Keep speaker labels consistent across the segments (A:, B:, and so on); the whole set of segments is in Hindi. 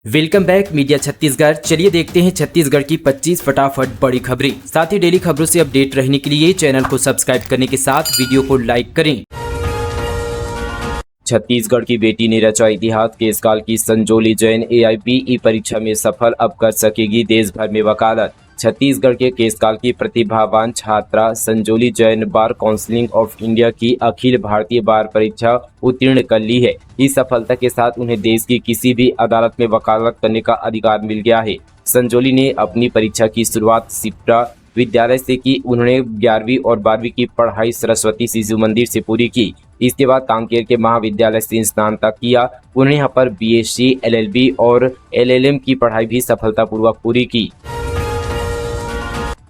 A: Welcome back media Chhattisgarh. चलिए देखते हैं छत्तीसगढ़ की 25 फटाफट बड़ी खबरें। साथ ही डेली खबरों से अपडेट रहने के लिए चैनल को सब्सक्राइब करने के साथ वीडियो को लाइक करें। छत्तीसगढ़ की बेटी ने रचा इतिहास। केस काल की संजोली जैन AIPE परीक्षा में सफल, अब कर सकेगी देश भर में वकालत। छत्तीसगढ़ के केसकाल की प्रतिभावान छात्रा संजोली जैन बार काउंसिलिंग ऑफ इंडिया की अखिल भारतीय बार परीक्षा उत्तीर्ण कर ली है। इस सफलता के साथ उन्हें देश की किसी भी अदालत में वकालत करने का अधिकार मिल गया है। संजोली ने अपनी परीक्षा की शुरुआत सिप्रा विद्यालय से की। उन्होंने 11वीं और 12वीं की पढ़ाई सरस्वती शिशु मंदिर से पूरी की। इसके बाद कांकेर के महाविद्यालय से स्नातक किया। उन्होंने यहाँ पर BSc, LLB और LLM की पढ़ाई भी सफलतापूर्वक पूरी की।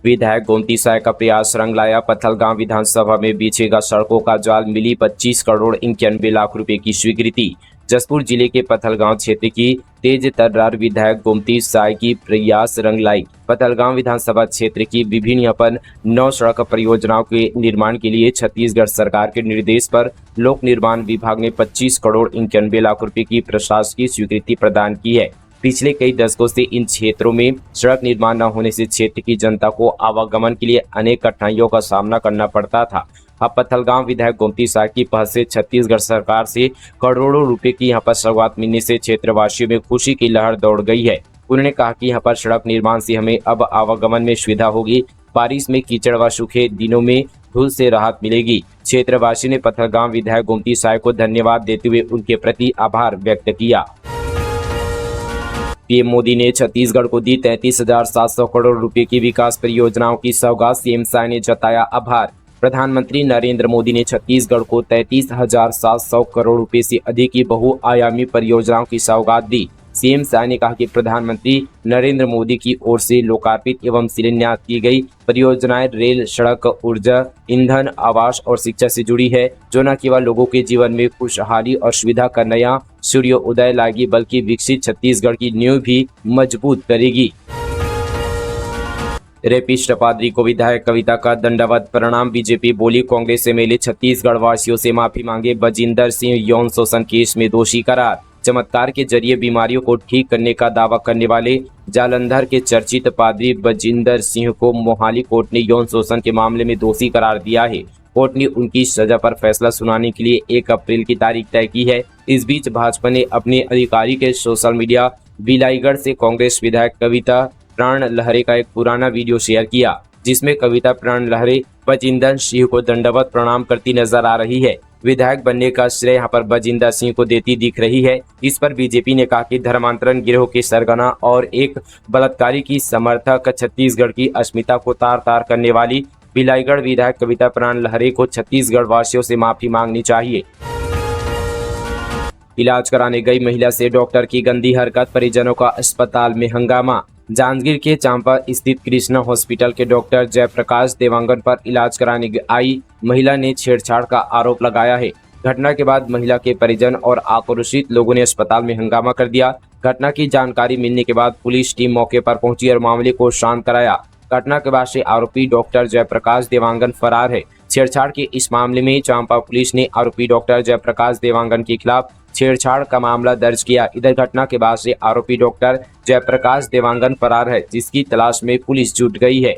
A: विधायक गोमती साय का प्रयास रंग लाया। पथलगांव विधानसभा में बिछेगा सड़कों का जाल, मिली 25 करोड़ 91 लाख रुपए की स्वीकृति। जसपुर जिले के पथलगांव क्षेत्र की तेज तर्रार विधायक गोमती साय की प्रयास रंग लाई। पथलगांव विधानसभा क्षेत्र की विभिन्न यहाँ पर 9 सड़क परियोजनाओं के निर्माण के लिए छत्तीसगढ़ सरकार के निर्देश पर लोक निर्माण विभाग ने 25 करोड़ 91 लाख रुपए की प्रशासकीय स्वीकृति प्रदान की है। पिछले कई दशकों से इन क्षेत्रों में सड़क निर्माण न होने से क्षेत्र की जनता को आवागमन के लिए अनेक कठिनाइयों का सामना करना पड़ता था। अब पथलगांव विधायक गोमती साय की पहल से छत्तीसगढ़ सरकार से करोड़ों रुपए की यहाँ पर सौगात मिलने से क्षेत्रवासियों में खुशी की लहर दौड़ गई है। उन्होंने कहा कि यहाँ पर सड़क निर्माण से हमें अब आवागमन में सुविधा होगी। बारिश में कीचड़ व सूखे दिनों में धूल से राहत मिलेगी। क्षेत्रवासियों ने पथलगांव विधायक गोमती साय को धन्यवाद देते हुए उनके प्रति आभार व्यक्त किया। पीएम मोदी ने छत्तीसगढ़ को दी 33,700 करोड़ रुपए की विकास परियोजनाओं की सौगात। CM साय ने जताया आभार। प्रधानमंत्री नरेंद्र मोदी ने छत्तीसगढ़ को 33,700 करोड़ रुपए से अधिक की बहुआयामी परियोजनाओं की सौगात दी। CM साय ने कहा कि प्रधानमंत्री नरेंद्र मोदी की ओर से लोकार्पित एवं शिलान्यास की गई परियोजनाएं रेल, सड़क, ऊर्जा, ईंधन, आवास और शिक्षा से जुड़ी है, जो न केवल लोगों के जीवन में खुशहाली और सुविधा का नया सूर्योदय लाएगी, बल्कि विकसित छत्तीसगढ़ की नींव भी मजबूत करेगी। रेपिस्ट पादरी को विधायक कविता का दंडवत प्रणाम। बीजेपी बोली, कांग्रेस MLA छत्तीसगढ़ वासियों से माफी मांगे। बजिंदर सिंह यौन शोषण केस में दोषी करार। चमत्कार के जरिए बीमारियों को ठीक करने का दावा करने वाले जालंधर के चर्चित पादरी बजिंदर सिंह को मोहाली कोर्ट ने यौन शोषण के मामले में दोषी करार दिया है। कोर्ट ने उनकी सजा पर फैसला सुनाने के लिए 1 अप्रैल की तारीख तय की है। इस बीच भाजपा ने अपने अधिकारी के सोशल मीडिया बिलाईगढ़ से कांग्रेस विधायक कविता प्राण लहरे का एक पुराना वीडियो शेयर किया, जिसमें कविता प्राण लहरे बजिंदर सिंह को दंडवत प्रणाम करती नजर आ रही है। विधायक बनने का श्रेय यहाँ पर बजिंदर सिंह को देती दिख रही है। इस पर बीजेपी ने कहा कि धर्मांतरण गिरोह के सरगना और एक बलात्कारी की समर्थक छत्तीसगढ़ की अस्मिता को तार तार करने वाली बिलाईगढ़ विधायक कविता प्राण लहरे को छत्तीसगढ़ वासियों से माफी मांगनी चाहिए। इलाज कराने गई महिला से डॉक्टर की गंदी हरकत, परिजनों का अस्पताल में हंगामा। जांजगीर के चांपा स्थित कृष्णा हॉस्पिटल के डॉक्टर जयप्रकाश देवांगन पर इलाज कराने आई महिला ने छेड़छाड़ का आरोप लगाया है। घटना के बाद महिला के परिजन और आक्रोशित लोगों ने अस्पताल में हंगामा कर दिया। घटना की जानकारी मिलने के बाद पुलिस टीम मौके पर पहुंची और मामले को शांत कराया। घटना के बाद से आरोपी डॉक्टर जयप्रकाश देवांगन फरार है। छेड़छाड़ के इस मामले में चांपा पुलिस ने आरोपी डॉक्टर जयप्रकाश देवांगन के खिलाफ छेड़छाड़ का मामला दर्ज किया। इधर घटना के बाद से आरोपी डॉक्टर जयप्रकाश देवांगन फरार है, जिसकी तलाश में पुलिस जुट गई है।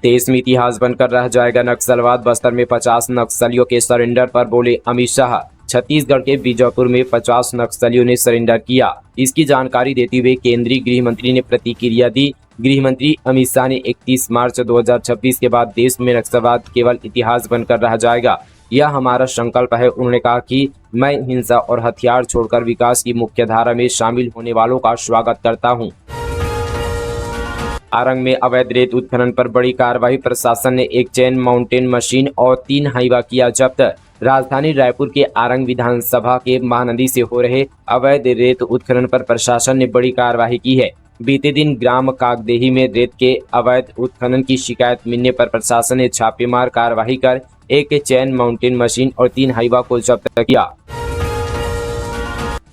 A: देश में इतिहास बनकर रह जाएगा नक्सलवाद। बस्तर में 50 नक्सलियों के सरेंडर पर बोले अमित शाह। छत्तीसगढ़ के बीजापुर में 50 नक्सलियों ने सरेंडर किया। इसकी जानकारी देते हुए केंद्रीय गृह मंत्री ने प्रतिक्रिया दी। गृह मंत्री अमित शाह ने 31 मार्च 2026 के बाद देश में नक्सलवाद केवल इतिहास बनकर रह जाएगा, यह हमारा संकल्प है। उन्होंने कहा कि मैं हिंसा और हथियार छोड़कर विकास की मुख्य धारा में शामिल होने वालों का स्वागत करता हूं। आरंग में अवैध रेत उत्खनन पर बड़ी कार्रवाई। प्रशासन ने एक चेन माउंटेन मशीन और 3 हाईवा किया जब्त। राजधानी रायपुर के आरंग विधानसभा के महानदी से हो रहे अवैध रेत उत्खनन पर प्रशासन ने बड़ी कार्रवाई की है। बीते दिन ग्राम कागदेही में रेत के अवैध उत्खनन की शिकायत मिलने पर प्रशासन ने छापेमार कार्रवाई कर एक चैन माउंटेन मशीन और 3 हाईवा को जब्त किया।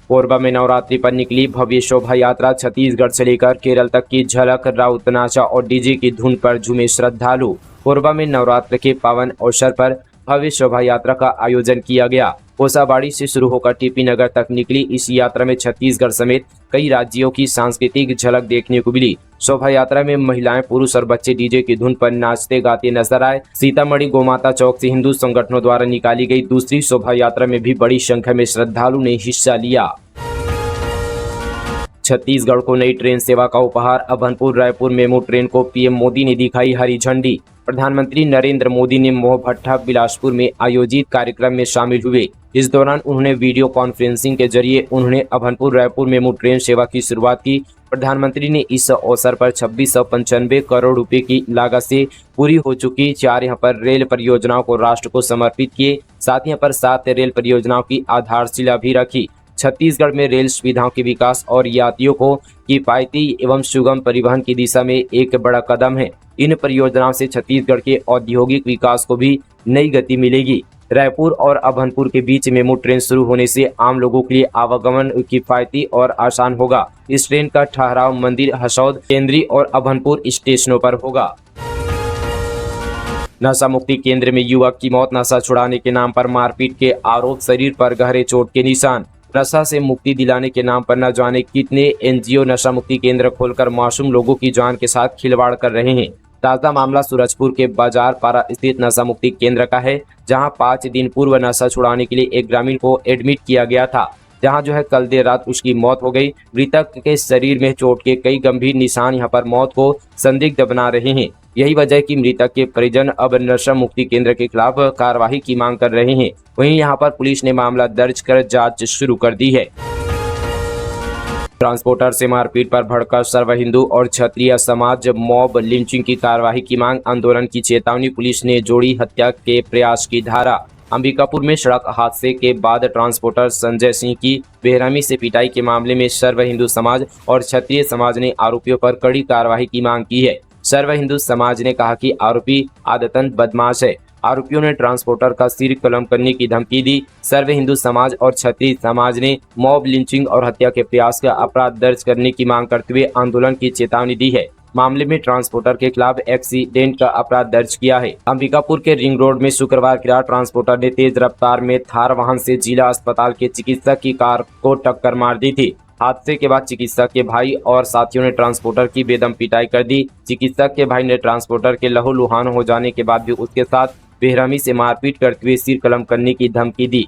A: कोरबा में नवरात्रि पर निकली भव्य शोभा यात्रा। छत्तीसगढ़ से लेकर केरल तक की झलक, राउत नाचा और डीजे की धुन पर झूमे श्रद्धालु। कोरबा में नवरात्र के पावन अवसर पर भव्य शोभा यात्रा का आयोजन किया गया। कोसाबाड़ी से शुरू होकर टीपी नगर तक निकली इस यात्रा में छत्तीसगढ़ समेत कई राज्यों की सांस्कृतिक झलक देखने को मिली। शोभा यात्रा में महिलाएं, पुरुष और बच्चे डीजे की धुन पर नाचते गाते नजर आए। सीतामढ़ी गोमाता चौक से हिंदू संगठनों द्वारा निकाली गई दूसरी शोभा यात्रा में भी बड़ी संख्या में श्रद्धालु ने हिस्सा लिया। छत्तीसगढ़ को नई ट्रेन सेवा का उपहार, अभनपुर रायपुर मेमू ट्रेन को पीएम मोदी ने दिखाई हरी झंडी। प्रधानमंत्री नरेंद्र मोदी ने मोहभट्टा बिलासपुर में आयोजित कार्यक्रम में शामिल हुए। इस दौरान उन्होंने वीडियो कॉन्फ्रेंसिंग के जरिए अभनपुर रायपुर मेमू ट्रेन सेवा की शुरुआत की। प्रधानमंत्री ने इस अवसर पर 2695 करोड़ रुपए की लागत से पूरी हो चुकी 4 यहाँ पर रेल परियोजनाओं को राष्ट्र को समर्पित किए। साथ ही यहाँ पर 7 रेल परियोजनाओं की आधारशिला भी रखी। छत्तीसगढ़ में रेल सुविधाओं के विकास और यात्रियों को किफायती एवं सुगम परिवहन की दिशा में एक बड़ा कदम है। इन परियोजनाओं से छत्तीसगढ़ के औद्योगिक विकास को भी नई गति मिलेगी। रायपुर और अभनपुर के बीच मेमू ट्रेन शुरू होने से आम लोगों के लिए आवागमन किफायती और आसान होगा। इस ट्रेन का ठहराव मंदिर, हसौद, केंद्री और अभनपुर स्टेशनों पर होगा। नशा मुक्ति केंद्र में युवक की मौत, नशा छुड़ाने के नाम पर मारपीट के आरोप, शरीर पर गहरे चोट के निशान। नशा से मुक्ति दिलाने के नाम पर न जाने कितने एनजीओ नशा मुक्ति केंद्र खोलकर मासूम लोगों की जान के साथ खिलवाड़ कर रहे हैं। ताज़ा मामला सूरजपुर के बाजार पारा स्थित नशा मुक्ति केंद्र का है, जहां 5 दिन पूर्व नशा छुड़ाने के लिए एक ग्रामीण को एडमिट किया गया था, जहां कल देर रात उसकी मौत हो गई। मृतक के शरीर में चोट के कई गंभीर निशान यहां पर मौत को संदिग्ध बना रहे हैं। यही वजह कि मृतक के परिजन अब नशा मुक्ति केंद्र के खिलाफ कार्रवाई की मांग कर रहे हैं। वहीं यहां पर पुलिस ने मामला दर्ज कर जांच शुरू कर दी है। ट्रांसपोर्टर से मारपीट पर भड़का सर्व हिंदू और क्षत्रिय समाज, मॉब लिंचिंग की कार्रवाई की मांग, आंदोलन की चेतावनी, पुलिस ने जोड़ी हत्या के प्रयास की धारा। अंबिकापुर में सड़क हादसे के बाद ट्रांसपोर्टर संजय सिंह की बेरहमी से पिटाई के मामले में सर्व हिंदू समाज और क्षत्रिय समाज ने आरोपियों पर कड़ी कार्रवाई की मांग की है। सर्व हिंदू समाज ने कहा कि आरोपी आदतन बदमाश है। आरोपियों ने ट्रांसपोर्टर का सिर कलम करने की धमकी दी। सर्व हिंदू समाज और क्षत्रिय समाज ने मॉब लिंचिंग और हत्या के प्रयास का अपराध दर्ज करने की मांग करते हुए आंदोलन की चेतावनी दी है। मामले में ट्रांसपोर्टर के खिलाफ एक्सीडेंट का अपराध दर्ज किया है। अंबिकापुर के रिंग रोड में शुक्रवार की रात ट्रांसपोर्टर ने तेज रफ्तार में थार वाहन से जिला अस्पताल के चिकित्सक की कार को टक्कर मार दी थी। हादसे के बाद चिकित्सक के भाई और साथियों ने ट्रांसपोर्टर की बेदम पिटाई कर दी। चिकित्सक के भाई ने ट्रांसपोर्टर के लहूलुहान हो जाने के बाद भी उसके साथ बेरहमी से मारपीट करते हुए सिर कलम करने की धमकी दी।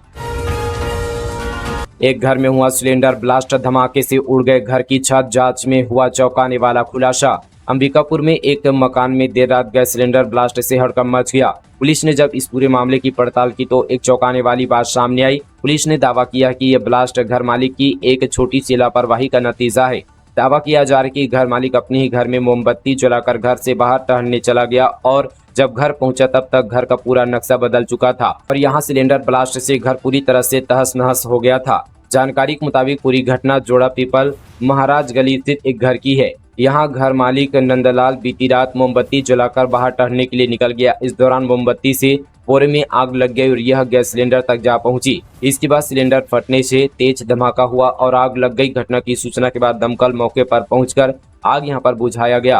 A: एक घर में हुआ सिलेंडर ब्लास्ट, धमाके से उड़ गए घर की छत, जांच में हुआ चौंकाने वाला खुलासा। अंबिकापुर में एक मकान में देर रात गैस सिलेंडर ब्लास्ट से हड़कंप मच गया। पुलिस ने जब इस पूरे मामले की पड़ताल की तो एक चौंकाने वाली बात सामने आई। पुलिस ने दावा किया कि यह ब्लास्ट घर मालिक की एक छोटी सी लापरवाही का नतीजा है। दावा किया जा रहा है कि घर मालिक अपने ही घर में मोमबत्ती जलाकर घर से बाहर टहलने चला गया और जब घर पहुंचा तब तक घर का पूरा नक्शा बदल चुका था और यहां सिलेंडर ब्लास्ट से घर पूरी तरह से तहस नहस हो गया था। जानकारी के मुताबिक पूरी घटना जोड़ा पीपल महाराज गली स्थित एक घर की है। यहाँ घर मालिक नंदलाल बीती रात मोमबत्ती जलाकर बाहर टहलने के लिए निकल गया। इस दौरान मोमबत्ती से बोरे में आग लग गई और यह गैस सिलेंडर तक जा पहुंची। इसके बाद सिलेंडर फटने से तेज धमाका हुआ और आग लग गई। घटना की सूचना के बाद दमकल मौके पर पहुंचकर आग यहां पर बुझाया गया।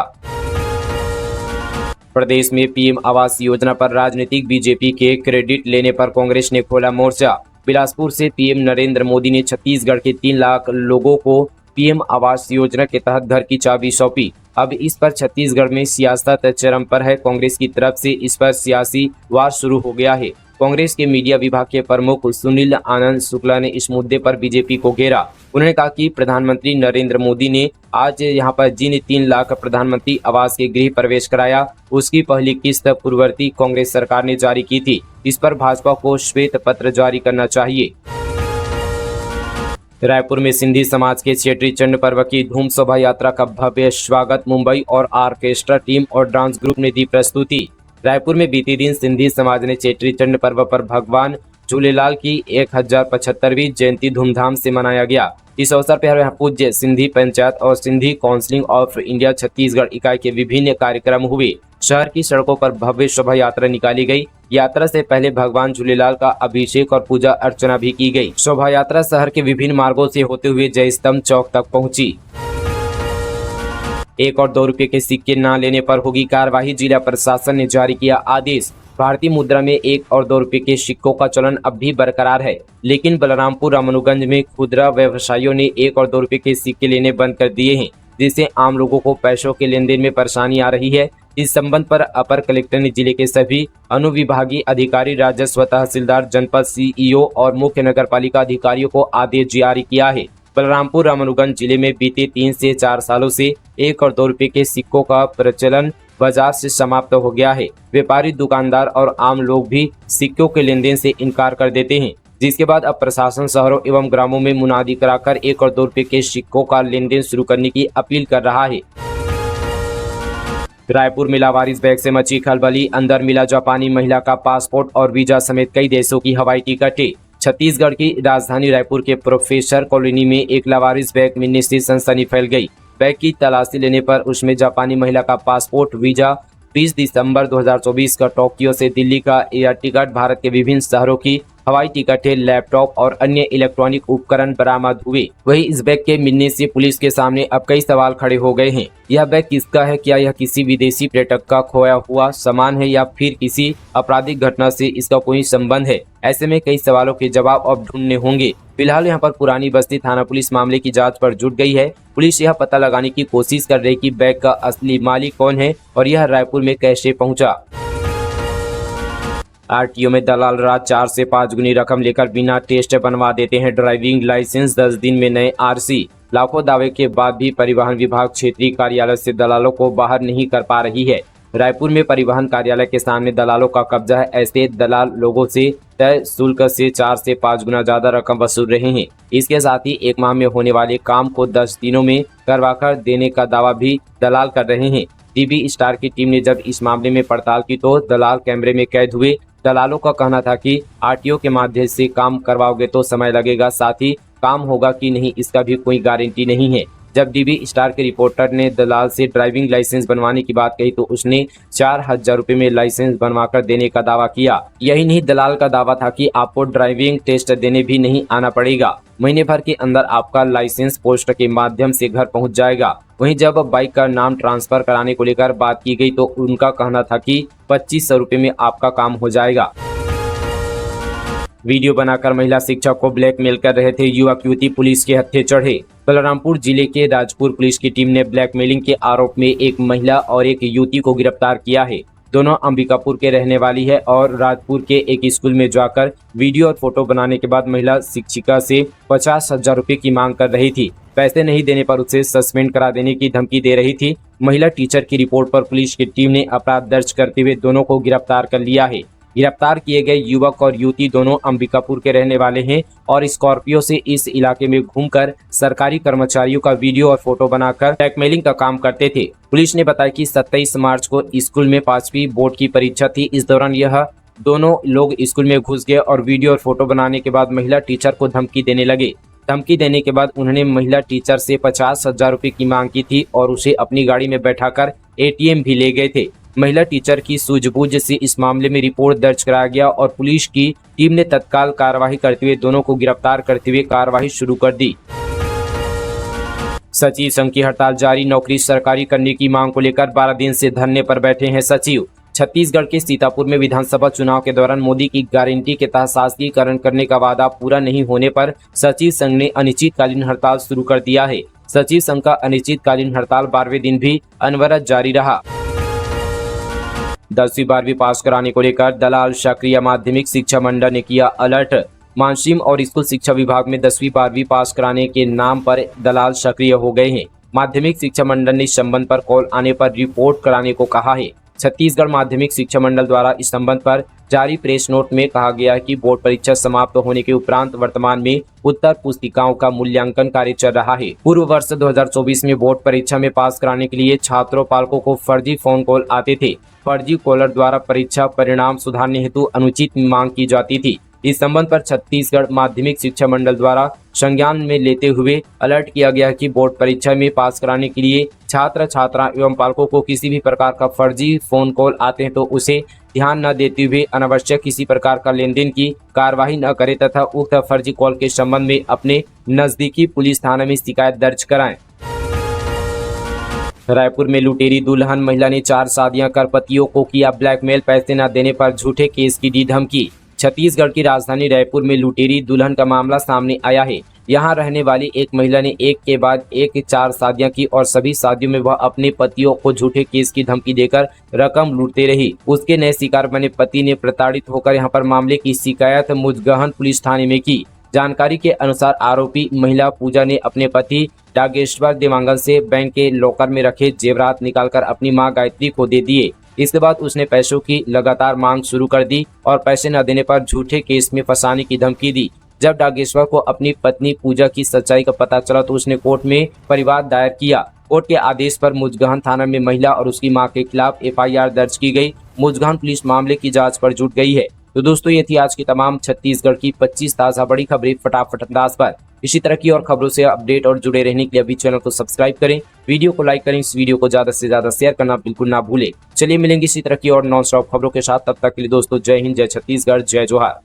A: प्रदेश में पीएम आवास योजना पर राजनीतिक बीजेपी के क्रेडिट लेने पर कांग्रेस ने खोला मोर्चा। बिलासपुर से पीएम नरेंद्र मोदी ने छत्तीसगढ़ के 3 लाख लोगों को पीएम आवास योजना के तहत घर की चाबी सौंपी। अब इस पर छत्तीसगढ़ में सियासत चरम पर है। कांग्रेस की तरफ से इस पर सियासी वार शुरू हो गया है। कांग्रेस के मीडिया विभाग के प्रमुख सुनील आनंद शुक्ला ने इस मुद्दे पर बीजेपी को घेरा। उन्होंने कहा कि प्रधानमंत्री नरेंद्र मोदी ने आज यहां पर जिन 3 लाख प्रधानमंत्री आवास के गृह प्रवेश कराया, उसकी पहली किस्त पूर्ववर्ती कांग्रेस सरकार ने जारी की थी। इस पर भाजपा को श्वेत पत्र जारी करना चाहिए। रायपुर में सिंधी समाज के चेट्री चंड पर्व की धूम शोभा यात्रा का भव्य स्वागत, मुंबई और ऑर्केस्ट्रा टीम और डांस ग्रुप ने दी प्रस्तुति। रायपुर में बीते दिन सिंधी समाज ने चेट्री चंड पर्व पर भगवान झूलेलाल की 1075वीं जयंती धूमधाम से मनाया गया। इस अवसर पर पूज्य सिंधी पंचायत और Sindhi council of India Chhattisgarh इकाई के विभिन्न कार्यक्रम हुए। शहर की सड़कों पर भव्य शोभा यात्रा निकाली गई। यात्रा से पहले भगवान झूलेलाल का अभिषेक और पूजा अर्चना भी की गई। शोभा यात्रा शहर के विभिन्न मार्गों से होते हुए जय स्तंभ चौक तक पहुंची। 1 और 2 रुपए के सिक्के न लेने पर होगी कार्रवाई, जिला प्रशासन ने जारी किया आदेश। भारतीय मुद्रा में 1 और 2 रुपए के सिक्कों का चलन अब भी बरकरार है, लेकिन बलरामपुर रामानुगंज में खुदरा व्यवसायियों ने 1 और 2 रुपए के सिक्के लेने बंद कर दिए हैं, जिससे आम लोगों को पैसों के लेन देन में परेशानी आ रही है। इस संबंध पर अपर कलेक्टर ने जिले के सभी अनुविभागीय अधिकारी, राजस्व तहसीलदार, जनपद सीईओ और मुख्य नगरपालिका अधिकारियों को आदेश जारी किया है। बलरामपुर रामानुगंज जिले में बीते 3 से 4 सालों से 1 और 2 रुपए के सिक्कों का प्रचलन बाजार से समाप्त हो गया है। व्यापारी, दुकानदार और आम लोग भी सिक्कों के लेन देन से इनकार कर देते हैं, जिसके बाद अब प्रशासन शहरों एवं ग्रामों में मुनादी कराकर 1 और 2 रुपए के सिक्कों का लेन देन शुरू करने की अपील कर रहा है। रायपुर में लावारिस बैग से मची खलबली, अंदर मिला जापानी महिला का पासपोर्ट और वीजा समेत कई देशों की हवाई टिकटें। छत्तीसगढ़ की राजधानी रायपुर के प्रोफेसर कॉलोनी में एक लावारिस बैग मिलने से सनसनी फैल गई। बैग की तलाशी लेने पर उसमें जापानी महिला का पासपोर्ट, वीजा, 20 दिसंबर 2024 का टोक्यो से दिल्ली का एयर टिकट, भारत के विभिन्न शहरों की हवाई टिकटें, लैपटॉप और अन्य इलेक्ट्रॉनिक उपकरण बरामद हुए। वहीं इस बैग के मिलने से पुलिस के सामने अब कई सवाल खड़े हो गए हैं। यह बैग किसका है? क्या यह किसी विदेशी पर्यटक का खोया हुआ सामान है या फिर किसी आपराधिक घटना से इसका कोई संबंध है? ऐसे में कई सवालों के जवाब अब ढूंढने होंगे। फिलहाल यहाँ पर पुरानी बस्ती थाना पुलिस मामले की जांच पर जुट गई है। पुलिस यह पता लगाने की कोशिश कर रही है कि बैग का असली मालिक कौन है और यह रायपुर में कैसे पहुंचा। आरटीओ में दलाल रात 4 से 5 गुनी रकम लेकर बिना टेस्ट बनवा देते हैं ड्राइविंग लाइसेंस, 10 दिन में नए आरसी। लाखों दावे के बाद भी परिवहन विभाग क्षेत्रीय कार्यालय से दलालों को बाहर नहीं कर पा रही है। रायपुर में परिवहन कार्यालय के सामने दलालों का कब्जा है। ऐसे दलाल लोगों से तय शुल्क से 4 से 5 गुना ज्यादा रकम वसूल रहे हैं। इसके साथ ही 1 माह में होने वाले काम को 10 दिनों में करवाकर देने का दावा भी दलाल कर रहे हैं। टीवी स्टार की टीम ने जब इस मामले में पड़ताल की तो दलाल कैमरे में कैद हुए। दलालों का कहना था कि आरटीओ के माध्यम से काम करवाओगे तो समय लगेगा, साथ ही काम होगा कि नहीं इसका भी कोई गारंटी नहीं है। जब डीबी स्टार के रिपोर्टर ने दलाल से ड्राइविंग लाइसेंस बनवाने की बात कही तो उसने 4000 रुपए में लाइसेंस बनवाकर देने का दावा किया। यही नहीं, दलाल का दावा था कि आपको ड्राइविंग टेस्ट देने भी नहीं आना पड़ेगा, महीने भर के अंदर आपका लाइसेंस पोस्ट के माध्यम से घर पहुंच जाएगा। वहीं जब बाइक का नाम ट्रांसफर कराने को लेकर बात की गई तो उनका कहना था कि 2500 रुपए में आपका काम हो जाएगा। वीडियो बनाकर महिला शिक्षक को ब्लैकमेल कर रहे थे युवक युवती पुलिस के हत्थे चढ़े। बलरामपुर जिले के राजपुर पुलिस की टीम ने ब्लैकमेलिंग के आरोप में एक महिला और एक युवती को गिरफ्तार किया है। दोनों अंबिकापुर के रहने वाली है और राजपुर के एक स्कूल में जाकर वीडियो और फोटो बनाने के बाद महिला शिक्षिका से 50,000 रुपए की मांग कर रही थी। पैसे नहीं देने पर उसे सस्पेंड करा देने की धमकी दे रही थी। महिला टीचर की रिपोर्ट पर पुलिस की टीम ने अपराध दर्ज करते हुए दोनों को गिरफ्तार कर लिया है। गिरफ्तार किए गए युवक और युवती दोनों अंबिकापुर के रहने वाले हैं और स्कॉर्पियो से इस इलाके में घूमकर सरकारी कर्मचारियों का वीडियो और फोटो बनाकर ब्लैकमेलिंग का काम करते थे। पुलिस ने बताया कि 27 मार्च को स्कूल में 5वीं बोर्ड की परीक्षा थी। इस दौरान यह दोनों लोग स्कूल में घुस गए और वीडियो और फोटो बनाने के बाद महिला टीचर को धमकी देने लगे। धमकी देने के बाद उन्होंने महिला टीचर से 50,000 रुपए की मांग की थी और उसे अपनी गाड़ी में बैठाकर ATM भी ले गए थे। महिला टीचर की सूझबूझ से इस मामले में रिपोर्ट दर्ज कराया गया और पुलिस की टीम ने तत्काल कार्रवाई करते हुए दोनों को गिरफ्तार करते हुए कार्रवाई शुरू कर दी। सचिव संघ की हड़ताल जारी, नौकरी सरकारी करने की मांग को लेकर 12 दिन से धरने पर बैठे हैं सचिव। छत्तीसगढ़ के सीतापुर में विधानसभा चुनाव के दौरान मोदी की गारंटी के तहत शासकीयकरण करने का वादा पूरा नहीं होने पर सचिव संघ ने अनिश्चितकालीन हड़ताल शुरू कर दिया है। सचिव संघ का अनिश्चितकालीन हड़ताल 12वें दिन भी अनवरत जारी रहा। 10वीं 12वीं पास कराने को लेकर दलाल सक्रिय, माध्यमिक शिक्षा मंडल ने किया अलर्ट। मानसिम और स्कूल शिक्षा विभाग में 10वीं 12वीं पास कराने के नाम पर दलाल सक्रिय हो गए हैं। माध्यमिक शिक्षा मंडल ने इस संबंध पर कॉल आने पर रिपोर्ट कराने को कहा है। छत्तीसगढ़ माध्यमिक शिक्षा मंडल द्वारा इस संबंध पर जारी प्रेस नोट में कहा गया है कि बोर्ड परीक्षा समाप्त होने के उपरांत वर्तमान में उत्तर पुस्तिकाओं का मूल्यांकन कार्य चल रहा है। पूर्व वर्ष 2024 में बोर्ड परीक्षा में पास कराने के लिए छात्रों पालकों को फर्जी फोन कॉल आते थे। फर्जी कॉलर द्वारा परीक्षा परिणाम सुधारने हेतु अनुचित मांग की जाती थी। इस संबंध पर छत्तीसगढ़ माध्यमिक शिक्षा मंडल द्वारा संज्ञान में लेते हुए अलर्ट किया गया कि बोर्ड परीक्षा में पास कराने के लिए छात्र छात्रा एवं पालकों को किसी भी प्रकार का फर्जी फोन कॉल आते हैं तो उसे ध्यान न देते हुए अनावश्यक किसी प्रकार का लेन देन की कार्यवाही न करें तथा उक्त फर्जी कॉल के संबंध में अपने नजदीकी पुलिस थाना में शिकायत दर्ज कराएं। रायपुर में लुटेरी दुल्हन, महिला ने 4 शादियां कर पतियों को किया ब्लैकमेल, पैसे न देने पर झूठे केस की दी धमकी। छत्तीसगढ़ की राजधानी रायपुर में लुटेरी दुल्हन का मामला सामने आया है। यहां रहने वाली एक महिला ने एक के बाद एक 4 शादियां की और सभी शादियों में वह अपने पतियों को झूठे केस की धमकी देकर रकम लूटते रही। उसके नए शिकार बने पति ने प्रताड़ित होकर यहां पर मामले की शिकायत मुजगहन पुलिस थाने में की। जानकारी के अनुसार आरोपी महिला पूजा ने अपने पति डागेश्वर देवांगन से बैंक के लॉकर में रखे जेवरात निकालकर अपनी मां गायत्री को दे दिए। इसके बाद उसने पैसों की लगातार मांग शुरू कर दी और पैसे न देने पर झूठे केस में फंसाने की धमकी दी। जब डागेश्वर को अपनी पत्नी पूजा की सच्चाई का पता चला तो उसने कोर्ट में परिवाद दायर किया। कोर्ट के आदेश पर मुजगहन थाना में महिला और उसकी मां के खिलाफ एफआईआर दर्ज की गई। मुजगहन पुलिस मामले की जांच पर जुट गई है। तो दोस्तों, ये थी आज की तमाम छत्तीसगढ़ की 25 ताज़ा बड़ी खबरें फटाफट अंदाज पर। इसी तरह की और खबरों से अपडेट और जुड़े रहने के लिए अभी चैनल को सब्सक्राइब करें, वीडियो को लाइक करें, इस वीडियो को ज्यादा से ज्यादा शेयर करना बिल्कुल ना भूलें। चलिए मिलेंगे इसी तरह की और नॉन स्टॉप खबरों के साथ, तब तक के लिए दोस्तों जय हिंद, जय छत्तीसगढ़, जय जोहार।